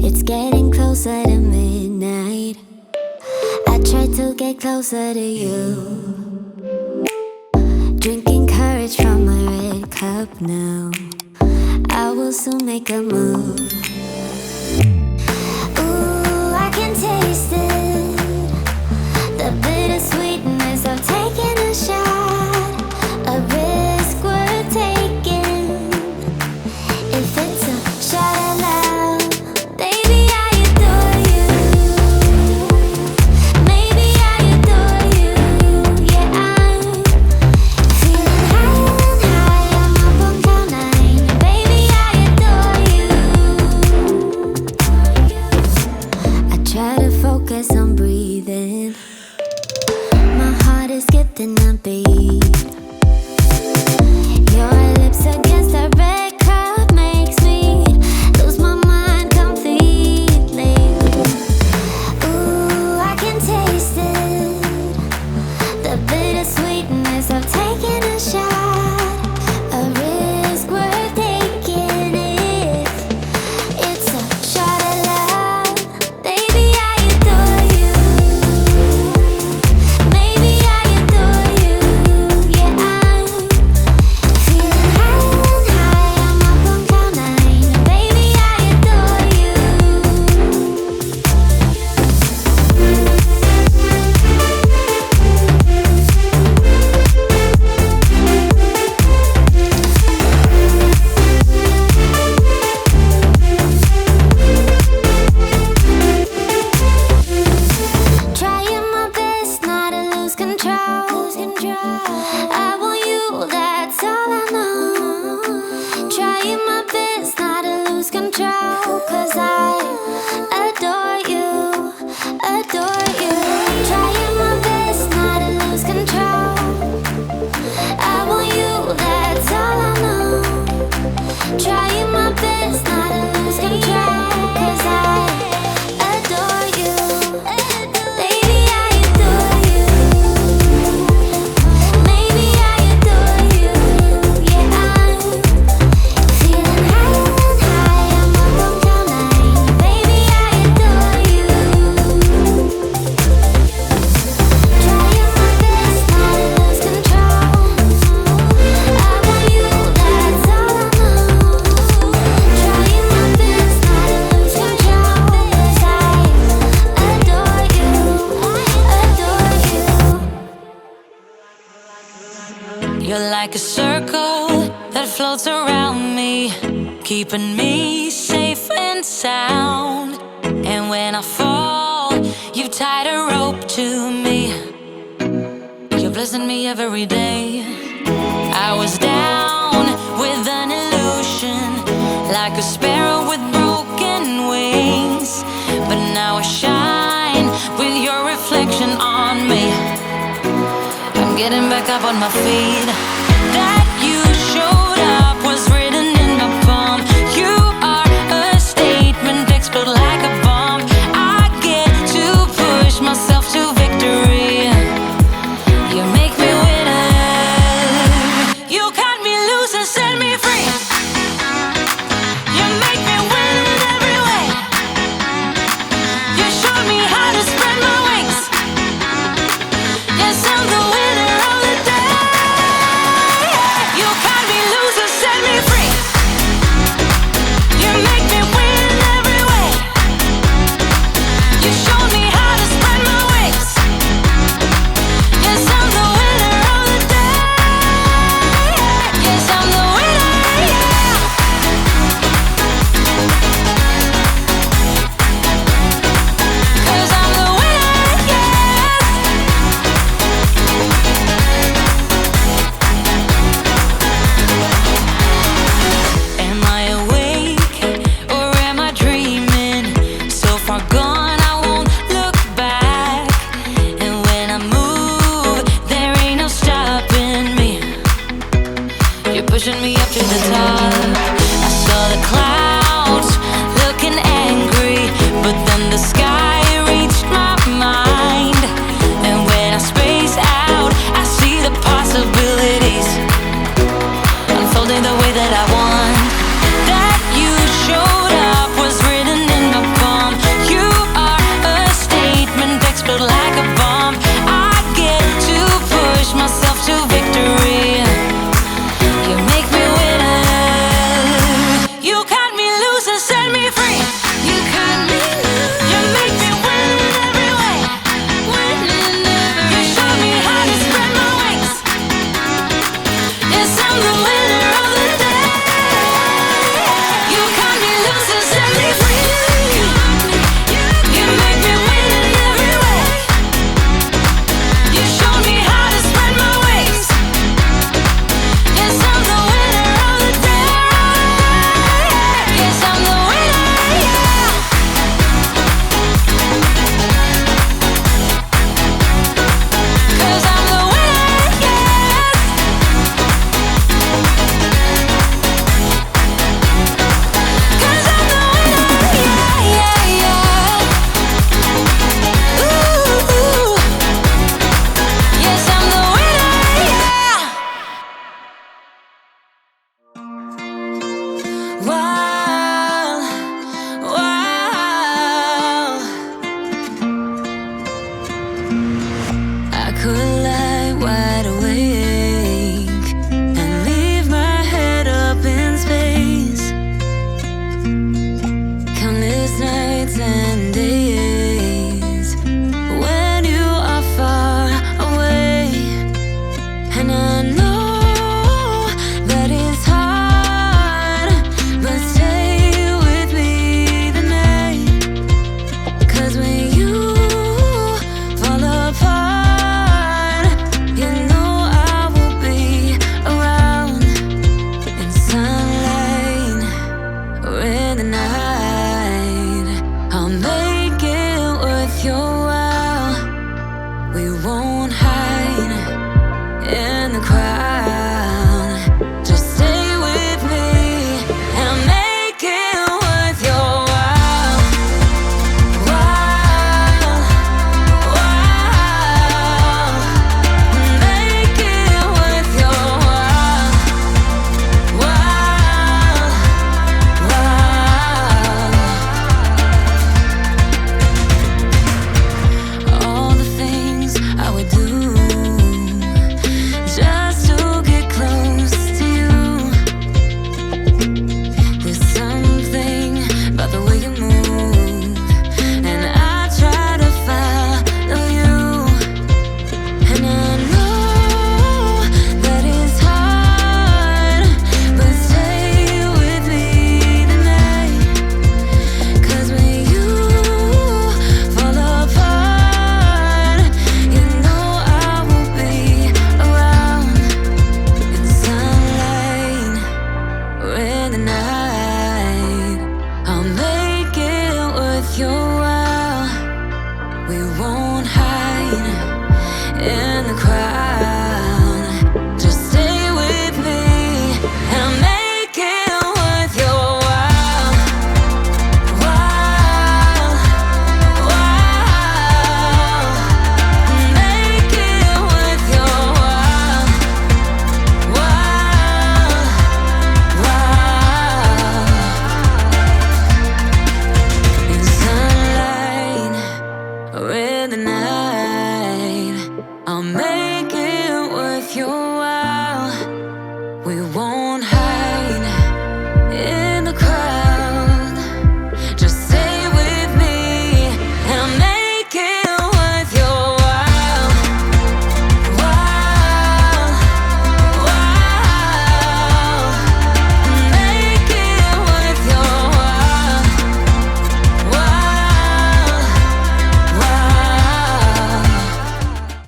It's getting closer to midnight. I try to get closer to you. Drinking courage from my red cup now. I will soon make a move. Ooh, I can taste it. The bittersweetness of taking a shot. A risk worth taking. If it's a shot at love, baby, I adore you. Maybe I adore you. Yeah, I'm feeling high. I'm up on cloud nine. Baby, I adore you. I try to focus on breathing. My heart is skipping a beat. Your lips against a red cup makes me lose my mind completely. Ooh, I can taste it. The bittersweetness of taking a shot. A risk worth taking if it's a shot at love. Baby, I adore you. Maybe I adore you. Yeah, I'm feeling high. I'm up on cloud nine. Baby, I adore you. Trying my best not to lose control. I want you, that's all I know. Trying my best not to lose control. 'Cause I adore you, adore you. Trying my best not to lose control. I want you, that's all I know. Trying my best not to lose control. 'Cause I adore you. Baby, I adore you. Maybe I adore you. Yeah, I'm feeling high. I'm up on cloud nine. Baby, I adore you. Trying my best not to lose control. I want you, that's all I know. Trying my best not to lose control. 'Cause I adore you, adore you. You're like a circle that floats around me, keeping me safe and sound. And when I fall, you tied a rope to me. You're blessing me every day. I was down with an illusion, like a sparrow with broken wings. But now I shine with your reflection on me. I'm getting back up on my feet. That you showed up was written in my palm. You are a statement, explode like a bomb. I get to push myself to victory. You make me winner. You cut me loose and set me free. You make me win in every way. You showed me how to spread my wings. Yes, I'm the winner of the day. your